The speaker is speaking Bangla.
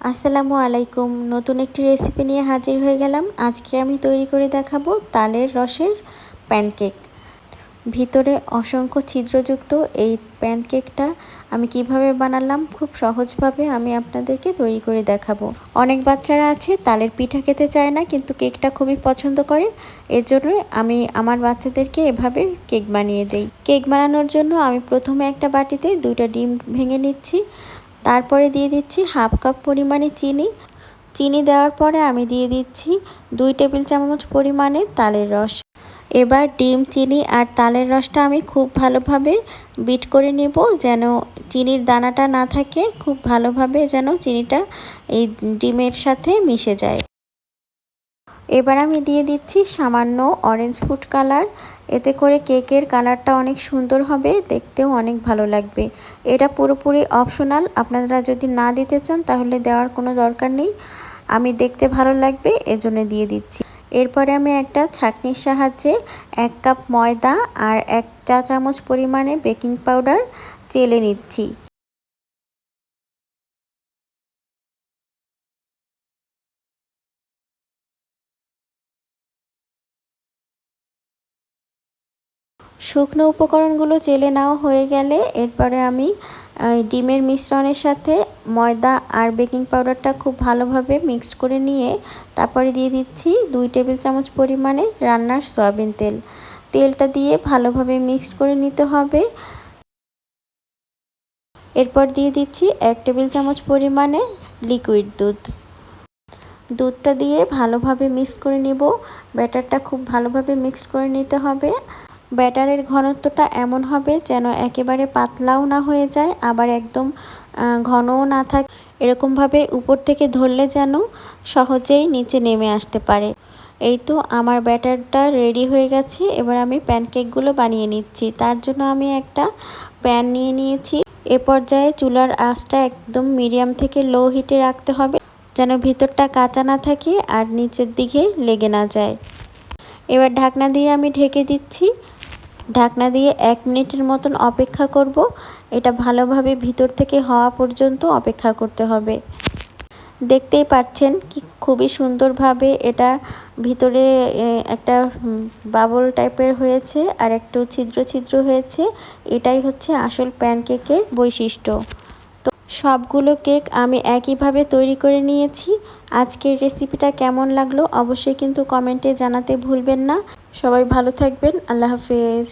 আসসালামু আলাইকুম। নতুন একটি রেসিপি নিয়ে হাজির হয়ে গেলাম। আজকে আমি তৈরি করে দেখাবো তালের রসের প্যানকেক। ভিতরে অসংখ্য ছিদ্রযুক্ত এই প্যানকেকটা আমি কিভাবে বানালাম খুব সহজভাবে আমি আপনাদেরকে তৈরি করে দেখাবো। অনেক বাচ্চারা আছে তালের পিঠা খেতে চায় না, কিন্তু কেকটা খুবই পছন্দ করে। এর জন্য আমি আমার বাচ্চাদেরকে এভাবে কেক বানিয়ে দেই। কেক বানানোর জন্য আমি প্রথমে একটা বাটিতে 2টা ডিম ভেঙে নিচ্ছি। তারপরে দিয়ে দিচ্ছি হাফ কাপ পরিমাণে চিনি দেওয়ার পরে আমি দিয়ে দিচ্ছি 2 টেবিল চামচ পরিমাণে তালের রস। এবার ডিম, চিনি আর তালের রসটা আমি খুব ভালোভাবে বিট করে নেব, যেন চিনির দানাটা না থাকে। খুব ভালোভাবে যেন চিনিটা এই ডিমের সাথে মিশে যায়। এবার আমি দিয়ে দিচ্ছি সামান্য অরেঞ্জ ফুড কালার। এতে করে কেকের কালারটা অনেক সুন্দর হবে, দেখতেও অনেক ভালো লাগবে। এটা পুরোপুরি অপশনাল, আপনারা যদি না দিতে চান তাহলে দেওয়ার কোনো দরকার নেই। আমি দেখতে ভালো লাগবে এজন্য দিয়ে দিচ্ছি। এরপরে আমি একটা ছাঁকনির সাহায্যে 1 কাপ ময়দা আর 1 চা চামচ পরিমাণে বেকিং পাউডার চেলে নিচ্ছি। শুকনো উপকরণগুলো চেলে নেওয়া হয়ে গেলে এরপরে আমি ডিমের মিশ্রণের সাথে ময়দা আর বেকিং পাউডারটা খুব ভালোভাবে মিক্সড করে নিয়ে তারপরে দিয়ে দিচ্ছি 2 টেবিল চামচ পরিমাণে রান্নার সয়াবিন তেল। তেলটা দিয়ে ভালোভাবে মিক্সড করে নিতে হবে। এরপর দিয়ে দিচ্ছি 1 টেবিল চামচ পরিমাণে লিকুইড দুধটা দিয়ে ভালোভাবে মিক্স করে নিব। ব্যাটারটা খুব ভালোভাবে মিক্সড করে নিতে হবে। ব্যাটারের ঘনত্বটা এমন হবে যেন একেবারে পাতলাও না হয়ে যায়, আবার একদম ঘনও না থাকে। এরকমভাবে উপর থেকে ধরলে যেন সহজেই নিচে নেমে আসতে পারে। এই তো আমার ব্যাটারটা রেডি হয়ে গেছে। এবার আমি প্যানকেকগুলো বানিয়ে নিচ্ছি। তার জন্য আমি একটা প্যান নিয়ে নিয়েছি। এ পর্যায়ে চুলার আঁচটা একদম মিডিয়াম থেকে লো হিটে রাখতে হবে, যেন ভিতরটা কাঁচা না থাকে আর নিচের দিকে লেগে না যায়। এবার ঢাকনা দিয়ে আমি ঢেকে দিচ্ছি। ঢাকনা দিয়ে 1 মিনিটের মতন অপেক্ষা করব। এটা ভালোভাবে ভিতর থেকে হওয়া পর্যন্ত অপেক্ষা করতে হবে। দেখতেই পাচ্ছেন কি খুবই সুন্দরভাবে এটা ভিতরে একটা বাবল টাইপের হয়েছে আর একটু ছিদ্র ছিদ্র হয়েছে। এটাই হচ্ছে আসল প্যানকেকের বৈশিষ্ট্য। তো সবগুলো কেক আমি একইভাবে তৈরি করে নিয়েছি। আজকের রেসিপিটা কেমন লাগলো অবশ্যই কিন্তু কমেন্টে জানাতে ভুলবেন না। সবাই ভালো থাকবেন। আল্লাহ হাফেজ।